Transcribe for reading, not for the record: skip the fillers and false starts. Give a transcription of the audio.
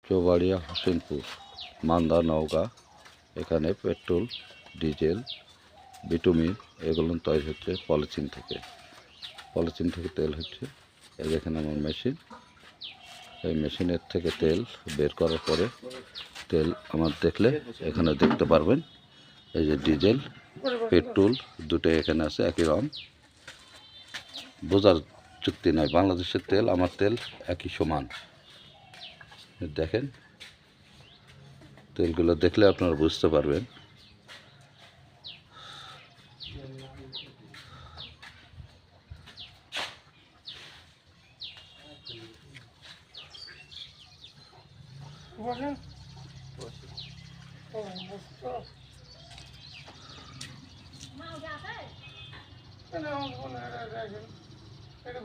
চৌবাড়িয়া হোসেনপুর মান্দা নওগাঁ। এখানে petrol, diesel, bitumen এগুলো তৈরি হচ্ছে পলিথিন থেকে তেল হচ্ছে। এই দেখেন আমার মেশিন, এই মেশিনের থেকে তেল বের করার পরে তেল আমার দেখলে এখানে দেখতে পারবেন। এই যে ডিজেল, পেট্রোল দুটোই এখানে আছে, একই রকম, বোঝার চুক্তি নয়। বাংলাদেশের তেল আমার তেল একই সমান। দেখেন তেলগুলো দেখলে আপনারা বুঝতে পারবেন। এটা